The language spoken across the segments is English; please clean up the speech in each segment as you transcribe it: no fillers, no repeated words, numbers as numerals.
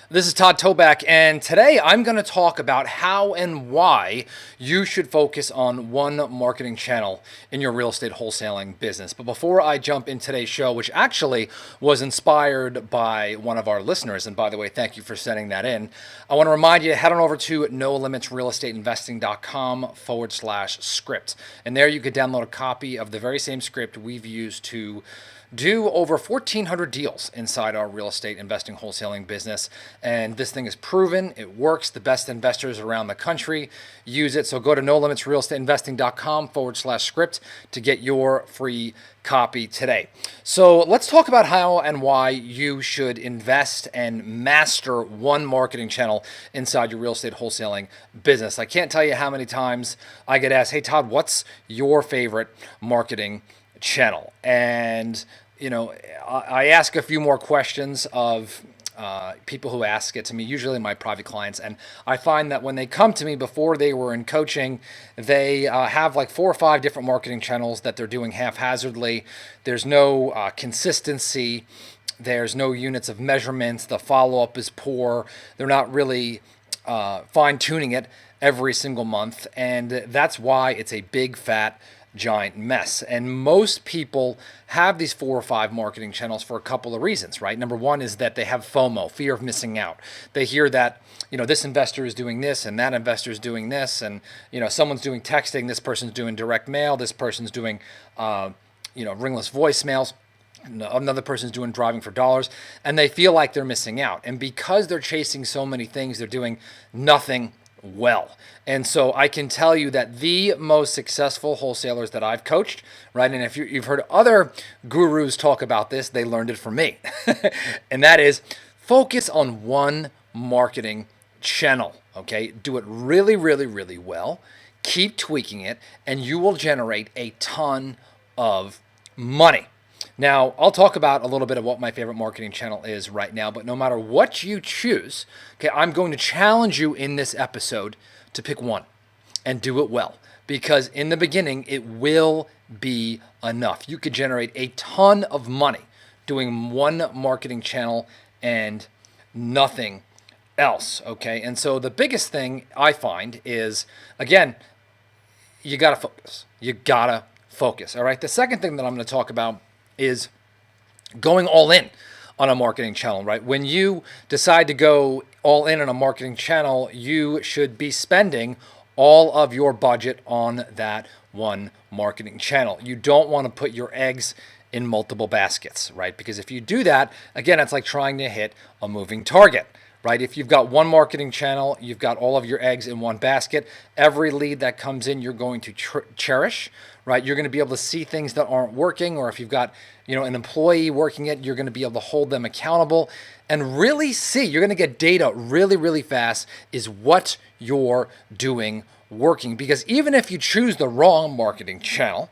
This is Todd Toback, and today I'm going to talk about how and why you should focus on one marketing channel in your real estate wholesaling business. But before I jump in today's show, which actually was inspired by one of our listeners, and by the way, thank you for sending that in, I want to remind you to head on over to nolimitsrealestateinvesting.com/script. And there you could download a copy of the very same script we've used to do over 1,400 deals inside our real estate investing wholesaling business. And this thing is proven. It works. The best investors around the country use it. So go to nolimitsrealestateinvesting.com/script to get your free copy today. So let's talk about how and why you should invest and master one marketing channel inside your real estate wholesaling business. I can't tell you how many times I get asked, hey, Todd, what's your favorite marketing channel? And I ask a few more questions of people who ask it to me, usually my private clients, and I find that when they come to me before they were in coaching, they have like 4 or 5 different marketing channels that they're doing haphazardly. There's no consistency. There's no units of measurements. The follow-up is poor. They're not really fine-tuning it every single month, and that's why it's a big fat giant mess. And most people have these 4 or 5 marketing channels for a couple of reasons, right? Number one is that they have FOMO, fear of missing out. They hear that, this investor is doing this and that investor is doing this, and, someone's doing texting, this person's doing direct mail, this person's doing, ringless voicemails. Another person's doing driving for dollars, and they feel like they're missing out. And because they're chasing so many things, they're doing nothing well. And so I can tell you that the most successful wholesalers that I've coached, right, and if you've heard other gurus talk about this, they learned it from me. And that is focus on one marketing channel, okay? Do it really, really, really well. Keep tweaking it, and you will generate a ton of money. Now, I'll talk about a little bit of what my favorite marketing channel is right now, but no matter what you choose, okay, I'm going to challenge you in this episode to pick one and do it well, because in the beginning, it will be enough. You could generate a ton of money doing one marketing channel and nothing else, okay? And so the biggest thing I find is, again, you got to focus. You got to focus, all right? The second thing that I'm going to talk about is going all in on a marketing channel, right? When you decide to go all in on a marketing channel, you should be spending all of your budget on that one marketing channel. You don't want to put your eggs in multiple baskets, right? Because if you do that, again, it's like trying to hit a moving target, right? If you've got one marketing channel, you've got all of your eggs in one basket. Every lead that comes in, you're going to cherish, right? You're going to be able to see things that aren't working, or if you've got, an employee working it, you're going to be able to hold them accountable and really see. You're going to get data really, really fast. Is what you're doing working? Because even if you choose the wrong marketing channel,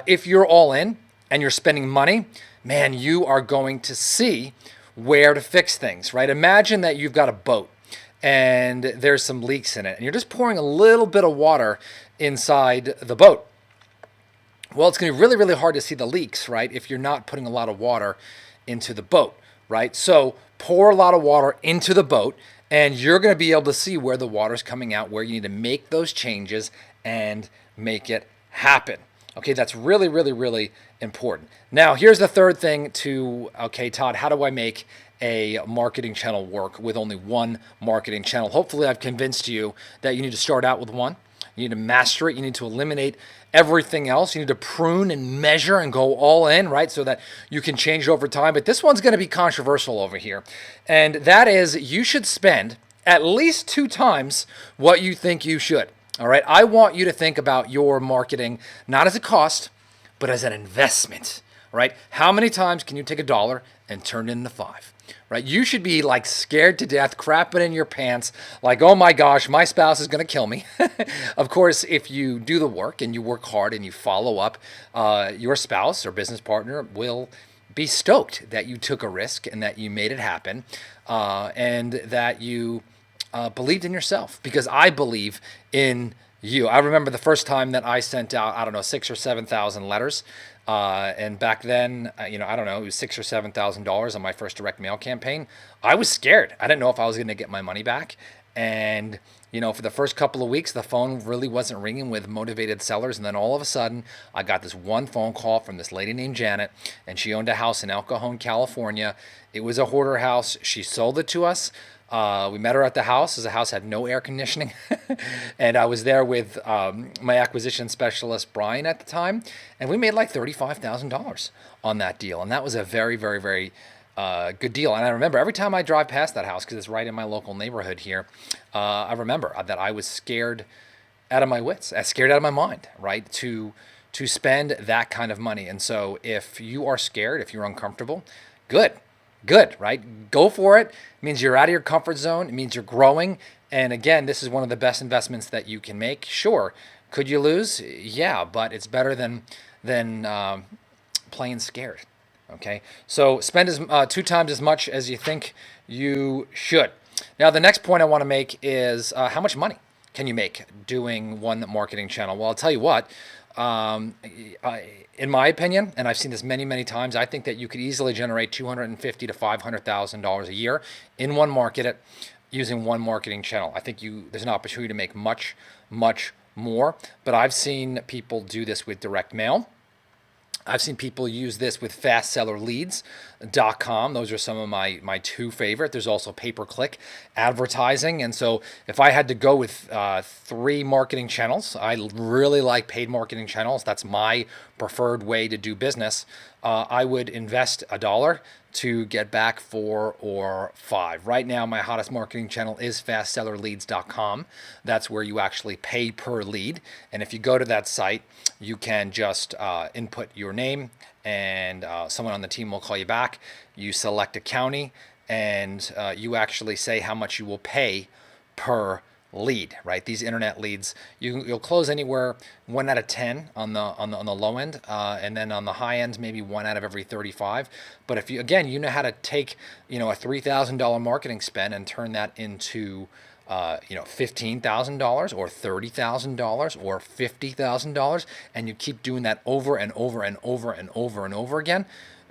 if you're all in and you're spending money, man, you are going to see where to fix things, right? Imagine that you've got a boat and there's some leaks in it, and you're just pouring a little bit of water inside the boat. Well, it's going to be really, really hard to see the leaks, right, if you're not putting a lot of water into the boat, right? So pour a lot of water into the boat, and you're going to be able to see where the water's coming out, where you need to make those changes and make it happen. Okay, that's really, really, really important. Now, here's the third thing okay, Todd, how do I make a marketing channel work with only one marketing channel? Hopefully, I've convinced you that you need to start out with one. You need to master it. You need to eliminate everything else. You need to prune and measure and go all in, right? So that you can change it over time. But this one's going to be controversial over here. And that is, you should spend at least 2 times what you think you should. All right. I want you to think about your marketing not as a cost, but as an investment. Right? How many times can you take $1 and turn it into 5? Right? You should be like scared to death, crapping in your pants, like, oh my gosh, my spouse is going to kill me. Of course, if you do the work and you work hard and you follow up, your spouse or business partner will be stoked that you took a risk and that you made it happen, and that you believed in yourself, because I believe in you. I remember the first time that I sent out, 6,000 or 7,000 letters. And back then, I don't know, it was $6,000 or $7,000 on my first direct mail campaign. I was scared. I didn't know if I was going to get my money back. And, for the first couple of weeks, the phone really wasn't ringing with motivated sellers. And then all of a sudden, I got this one phone call from this lady named Janet, and she owned a house in El Cajon, California. It was a hoarder house. She sold it to us. We met her at the house, as the house had no air conditioning. And I was there with my acquisition specialist, Brian, at the time. And we made like $35,000 on that deal. And that was a very, very, very good deal. And I remember every time I drive past that house, because it's right in my local neighborhood here, I remember that I was scared out of my wits, scared out of my mind, right, to spend that kind of money. And so if you are scared, if you're uncomfortable, good, right? Go for it. It means you're out of your comfort zone. It means you're growing. And again, this is one of the best investments that you can make. Sure, could you lose? Yeah, but it's better than playing scared. Okay, so spend 2 times as much as you think you should. Now, the next point I want to make is how much money can you make doing one marketing channel? Well, I'll tell you what. In my opinion, and I've seen this many, many times, I think that you could easily generate $250,000 to $500,000 a year in one market using one marketing channel. I think there's an opportunity to make much, much more. But I've seen people do this with direct mail. I've seen people use this with fastsellerleads.com. Those are some of my 2 favorite. There's also pay-per-click advertising. And so if I had to go with 3 marketing channels, I really like paid marketing channels. That's my preferred way to do business. I would invest $1 to get back 4 or 5. Right now, my hottest marketing channel is fastsellerleads.com. That's where you actually pay per lead. And if you go to that site, you can just input your name, and someone on the team will call you back. You select a county, and you actually say how much you will pay per lead, right? These internet leads, you'll close anywhere 1 out of 10 on the low end, and then on the high end, maybe 1 out of every 35. But if you know how to take a $3,000 marketing spend and turn that into $15,000 or $30,000 or $50,000, and you keep doing that over and over and over and over and over again,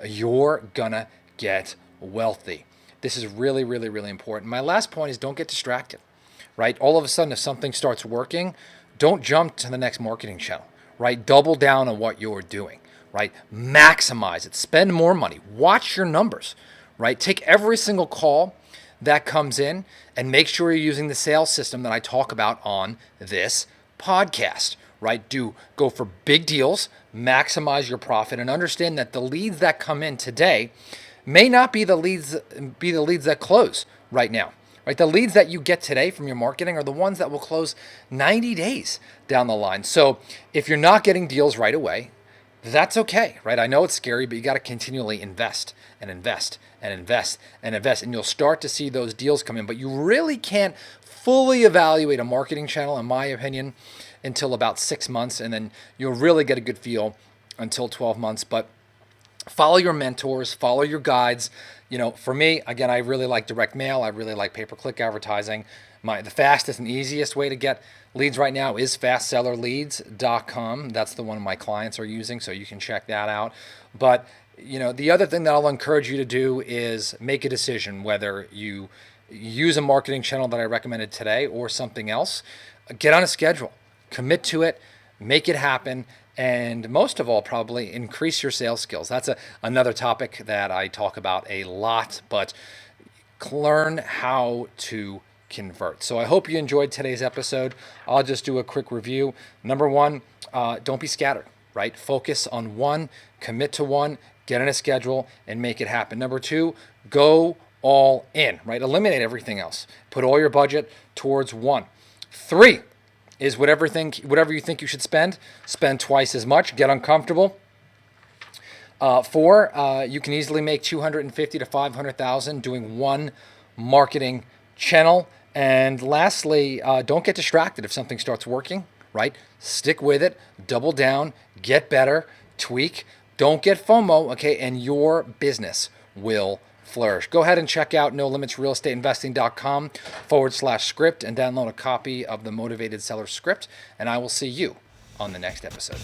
you're gonna get wealthy. This is really, really, really important. My last point is don't get distracted. Right? All of a sudden, if something starts working, don't jump to the next marketing channel, right? Double down on what you're doing, right? Maximize it. Spend more money. Watch your numbers, right? Take every single call that comes in and make sure you're using the sales system that I talk about on this podcast, right? Go for big deals, maximize your profit, and understand that the leads that come in today may not be the leads that close right now. Right, the leads that you get today from your marketing are the ones that will close 90 days down the line. So if you're not getting deals right away, that's okay, right? I know it's scary, but you got to continually invest and invest and invest and invest, and you'll start to see those deals come in. But you really can't fully evaluate a marketing channel, in my opinion, until about 6 months, and then you'll really get a good feel until 12 months. But follow your mentors, follow your guides. For me, again, I really like direct mail. I really like pay-per-click advertising. The fastest and easiest way to get leads right now is fastsellerleads.com. That's the one my clients are using, so you can check that out. But, the other thing that I'll encourage you to do is make a decision whether you use a marketing channel that I recommended today or something else. Get on a schedule, commit to it, make it happen. And most of all, probably increase your sales skills. That's another topic that I talk about a lot, but learn how to convert. So I hope you enjoyed today's episode. I'll just do a quick review. Number 1, don't be scattered, right? Focus on one, commit to one, get on a schedule, and make it happen. Number 2, go all in, right? Eliminate everything else. Put all your budget towards one. 3, is whatever you think you should spend twice as much. Get uncomfortable. 4, you can easily make $250,000 to $500,000 doing one marketing channel. And lastly, don't get distracted if something starts working, right? Stick with it, double down, get better, tweak. Don't get FOMO, okay? And your business will flourish. Go ahead and check out nolimitsrealestateeinvesting.com/script and download a copy of the Motivated Seller script. And I will see you on the next episode.